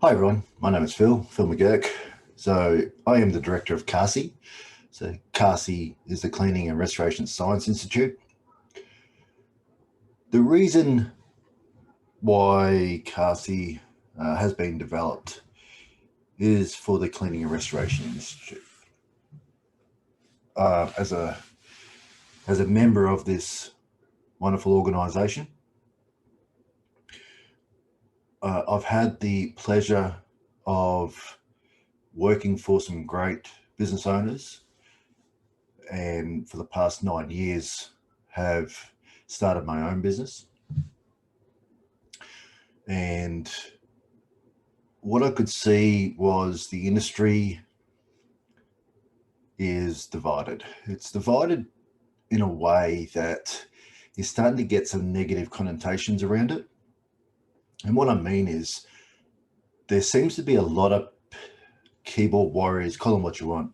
Hi everyone, my name is Phil McGurk. So I am the director of CARSI. So CARSI is the Cleaning and Restoration Science Institute. The reason why CARSI has been developed is for the Cleaning and Restoration Institute. As a member of this wonderful organisation, I've had the pleasure of working for some great business owners, and for the past 9 years have started my own business. And what I could see was the industry is divided. It's divided in a way that is starting to get some negative connotations around it. And what I mean is there seems to be a lot of keyboard warriors, call them what you want,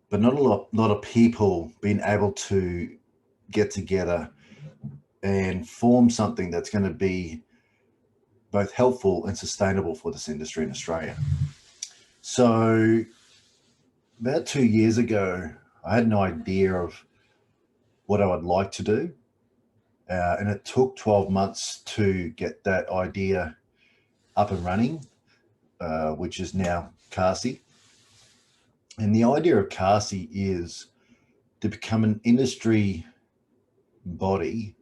but not a lot of people being able to get together and form something that's going to be both helpful and sustainable for this industry in Australia. So about 2 years ago, I had an idea of what I would like to do. And it took 12 months to get that idea up and running, which is now CARSI. And the idea of CARSI is to become an industry body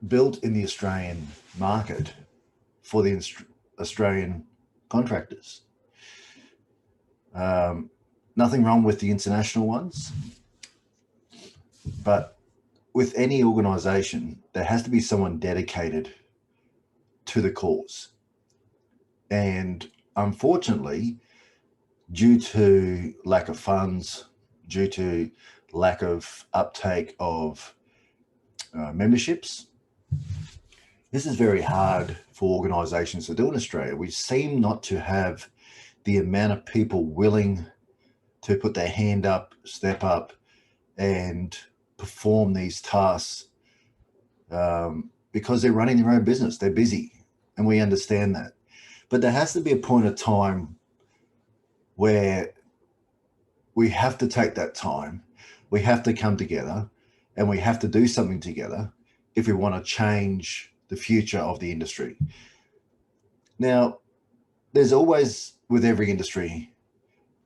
built in the Australian market for the Australian contractors. Nothing wrong with the international ones, but with any organisation, there has to be someone dedicated to the cause. And unfortunately, due to lack of funds, due to lack of uptake of memberships, this is very hard for organisations to do in Australia. We seem not to have the amount of people willing to put their hand up, step up, and perform these tasks because they're running their own business. They're busy, and we understand that. But there has to be a point of time where we have to take that time, we have to come together, and we have to do something together if we want to change the future of the industry. Now, there's always, with every industry,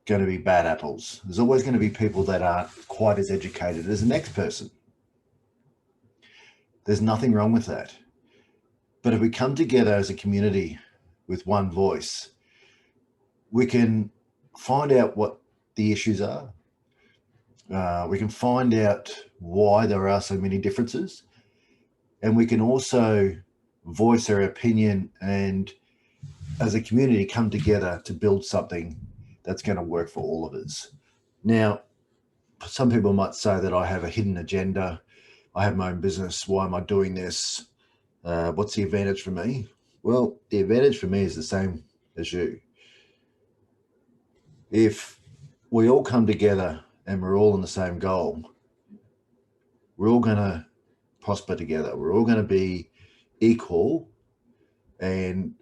going to be bad apples. There's always going to be people that aren't quite as educated as the next person. There's nothing wrong with that. But if we come together as a community with one voice, we can find out what the issues are. We can find out why there are so many differences. And we can also voice our opinion and, as a community, come together to build something that's going to work for all of us. Now, some people might say that I have a hidden agenda. I have my own business. Why am I doing this? What's the advantage for me? Well, the advantage for me is the same as you. If we all come together and we're all in the same goal, we're all going to prosper together. We're all going to be equal and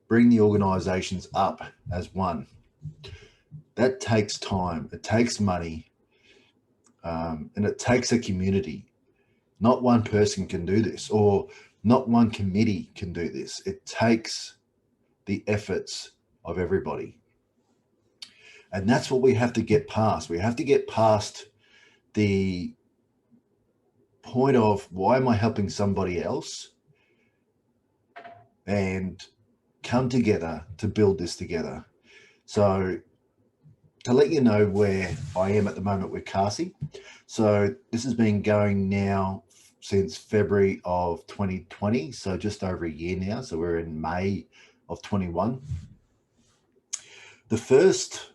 bring the organisations up as one. That takes time, it takes money, and it takes a community. Not one person can do this, or not one committee can do this. It takes the efforts of everybody. And that's what we have to get past. We have to get past the point of, why am I helping somebody else? And come together to build this together. So to let you know where I am at the moment with CARSI. So this has been going now since February of 2020. So just over a year now. So we're in May of 21. The first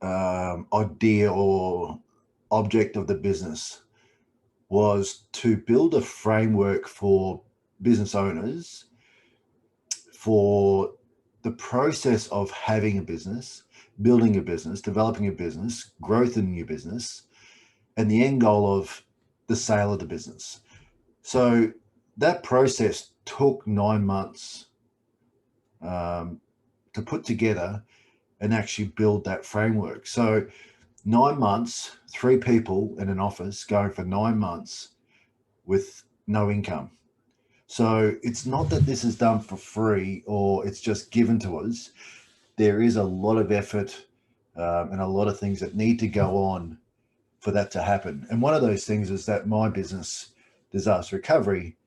idea or object of the business was to build a framework for business owners for the process of having a business, building a business, developing a business, growth in your business, and the end goal of the sale of the business. So that process took 9 months to put together and actually build that framework. So 9 months, 3 people in an office going for 9 months with no income. So it's not that this is done for free or it's just given to us. There is a lot of effort and a lot of things that need to go on for that to happen. And one of those things is that my business, Disaster Recovery,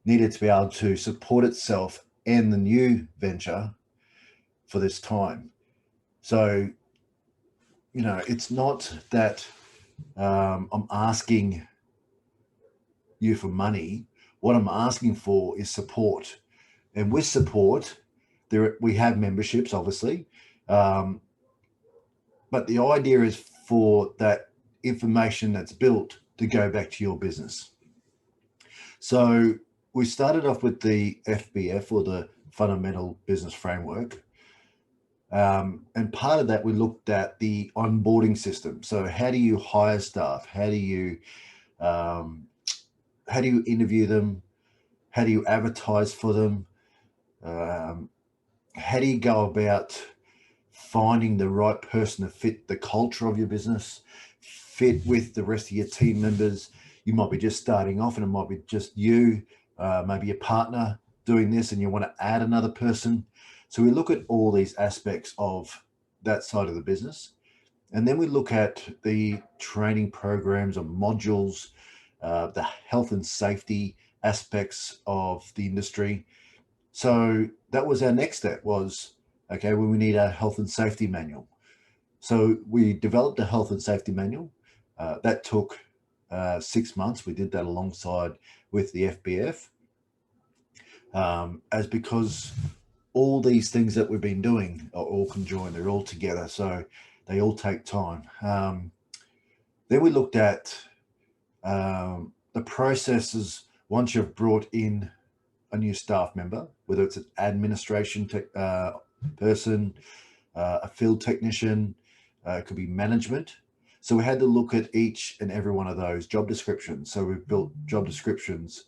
needed to be able to support itself and the new venture for this time. So, you know, it's not that I'm asking you for money. What I'm asking for is support. And with support, we have memberships, obviously. But the idea is for that information that's built to go back to your business. So we started off with the FBF, or the Fundamental Business Framework. And part of that, we looked at the onboarding system. So how do you hire staff? How do you interview them? How do you advertise for them? How do you go about finding the right person to fit the culture of your business, fit with the rest of your team members? You might be just starting off and it might be just you, maybe a partner doing this, and you want to add another person. So we look at all these aspects of that side of the business. And then we look at the training programs or modules, the health and safety aspects of the industry. So that was our next step, was, okay, well, we need a health and safety manual. So we developed a health and safety manual. That took 6 months. We did that alongside with the FBF, as because all these things that we've been doing are all conjoined, they're all together, so they all take time. Then we looked at the processes once you've brought in a new staff member, whether it's an administration person, a field technician, it could be management. So we had to look at each and every one of those job descriptions. So we've built job descriptions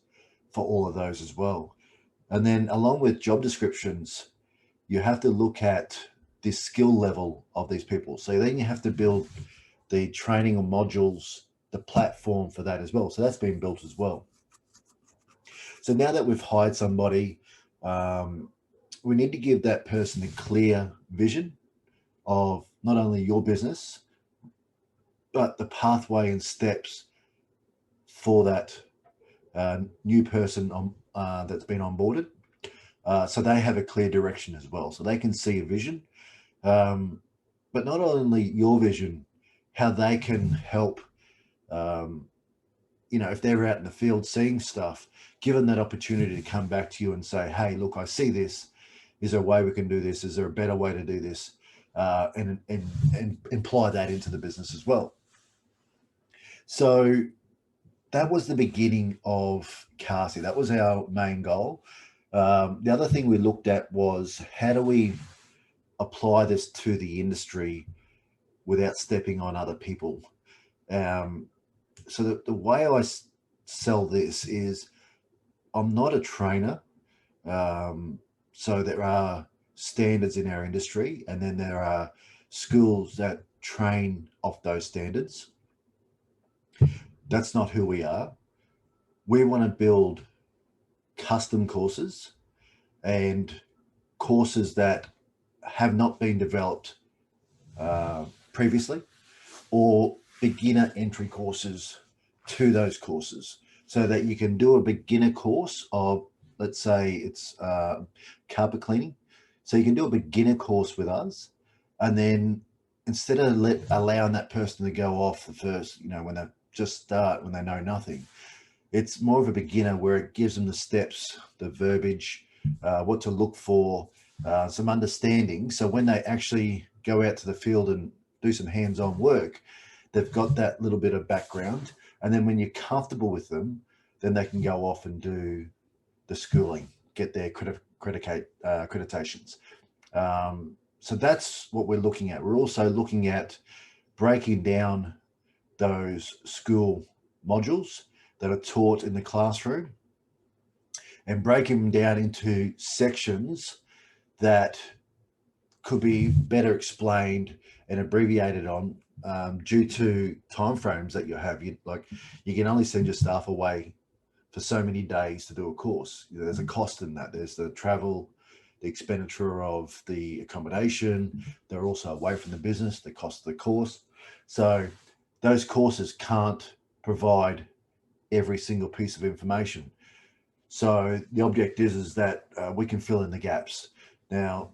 for all of those as well. And then along with job descriptions, you have to look at the skill level of these people. So then you have to build the training or modules, the platform for that as well. So that's been built as well. So now that we've hired somebody, we need to give that person a clear vision of not only your business, but the pathway and steps for that new person that's been onboarded. So they have a clear direction as well. So they can see a vision, but not only your vision, how they can help, you know, if they're out in the field seeing stuff, give them that opportunity to come back to you and say, hey, look, I see this. Is there a way we can do this? Is there a better way to do this? And apply that into the business as well. So that was the beginning of CARSI. That was our main goal. The other thing we looked at was, how do we apply this to the industry without stepping on other people? So the way I sell this is, I'm not a trainer. So there are standards in our industry, and then there are schools that train off those standards. That's not who we are. We want to build custom courses and courses that have not been developed previously, or beginner entry courses to those courses, so that you can do a beginner course of, let's say it's carpet cleaning. So you can do a beginner course with us, and then instead of allowing that person to go off the first, you know, when they just start, when they know nothing, it's more of a beginner where it gives them the steps, the verbiage, what to look for, some understanding. So when they actually go out to the field and do some hands-on work, they've got that little bit of background. And then when you're comfortable with them, then they can go off and do the schooling, get their accreditations. So that's what we're looking at. We're also looking at breaking down those school modules that are taught in the classroom and breaking them down into sections that could be better explained and abbreviated on, due to timeframes that you have. You can only send your staff away for so many days to do a course. There's a cost in that. There's the travel, the expenditure of the accommodation. They're also away from the business, the cost of the course. So those courses can't provide every single piece of information. So the object is that we can fill in the gaps. Now,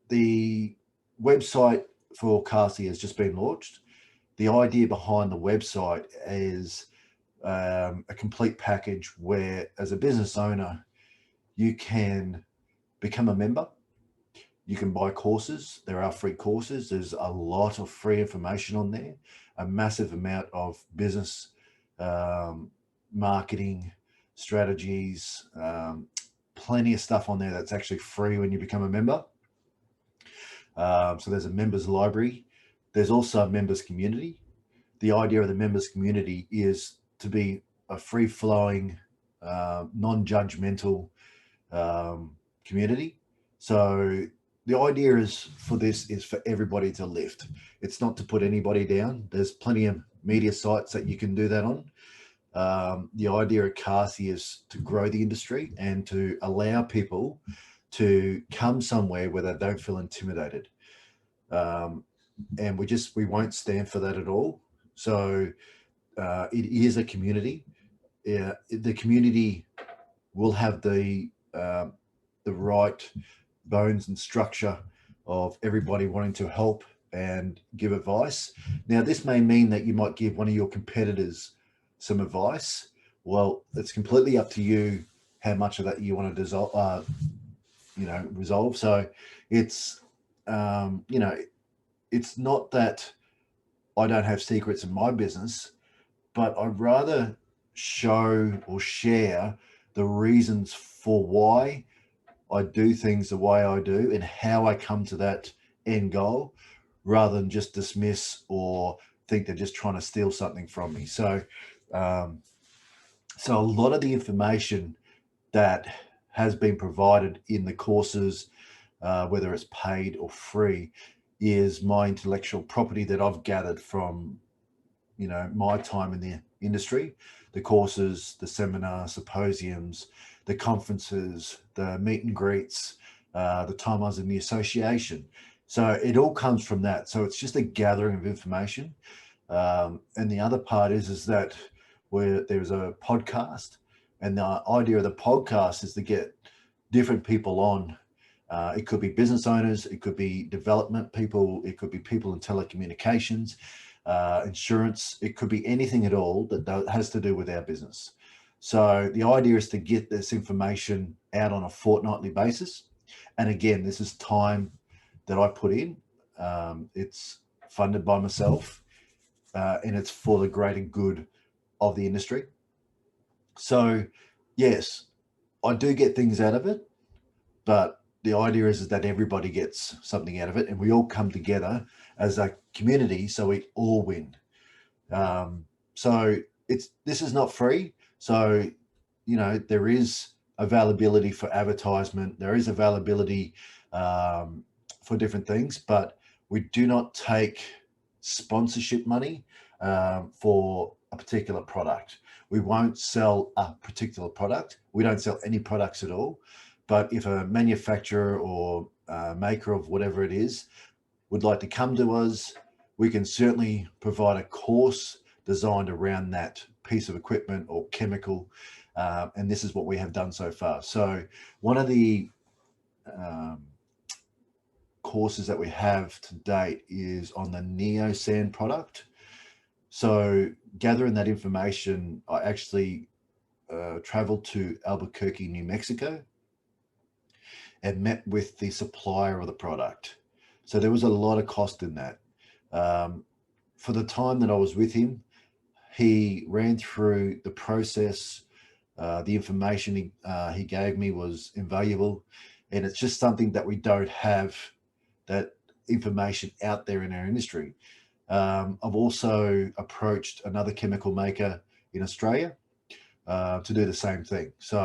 the website for CARSI has just been launched. The idea behind the website is a complete package where, as a business owner, you can become a member. You can buy courses. There are free courses. There's a lot of free information on there, a massive amount of business marketing strategies, plenty of stuff on there that's actually free when you become a member. So there's a members library. There's also a members community. The idea of the members community is to be a free-flowing, non-judgmental community. So the idea is for everybody to lift. It's not to put anybody down. There's plenty of media sites that you can do that on. The idea of CARSI is to grow the industry and to allow people to come somewhere where they don't feel intimidated. And we won't stand for that at all. So it is a community. The community will have the right bones and structure of everybody wanting to help and give advice. Now, this may mean that you might give one of your competitors some advice. Well, it's completely up to you how much of that you want to resolve. So it's, it's not that I don't have secrets in my business, but I'd rather show or share the reasons for why I do things the way I do and how I come to that end goal, rather than just dismiss or think they're just trying to steal something from me. So, so a lot of the information that has been provided in the courses, whether it's paid or free, is my intellectual property that I've gathered from, my time in the industry, the courses, the seminars, symposiums, the conferences, the meet and greets, the time I was in the association. So it all comes from that. So it's just a gathering of information. And the other part is that there's a podcast, and the idea of the podcast is to get different people on. It could be business owners, it could be development people, it could be people in telecommunications, insurance, it could be anything at all that has to do with our business. So the idea is to get this information out on a fortnightly basis. And again, this is time that I put in. It's funded by myself, and it's for the greater good of the industry. So yes, I do get things out of it, but the idea is that everybody gets something out of it, and we all come together as a community, so we all win. So this is not free. So, there is availability for advertisement. There is availability for different things, but we do not take sponsorship money for a particular product. We won't sell a particular product. We don't sell any products at all. But if a manufacturer or maker of whatever it is would like to come to us, we can certainly provide a course designed around that piece of equipment or chemical. And this is what we have done so far. So one of the courses that we have to date is on the Neo Sand product. So gathering that information, I actually traveled to Albuquerque, New Mexico, and met with the supplier of the product. So there was a lot of cost in that. For the time that I was with him, he ran through the process. The information he gave me was invaluable, and it's just something that we don't have, that information out there in our industry. I've also approached another chemical maker in Australia to do the same thing. So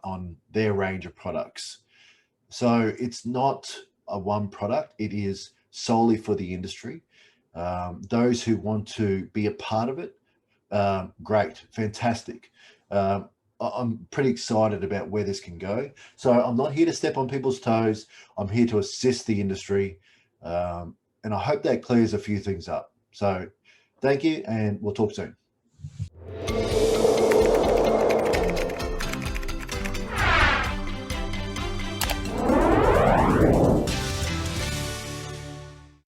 on their range of products. So it's not a one product. It is solely for the industry. Those who want to be a part of it, great, fantastic. I'm pretty excited about where this can go. So I'm not here to step on people's toes. I'm here to assist the industry. And I hope that clears a few things up. So thank you, and we'll talk soon.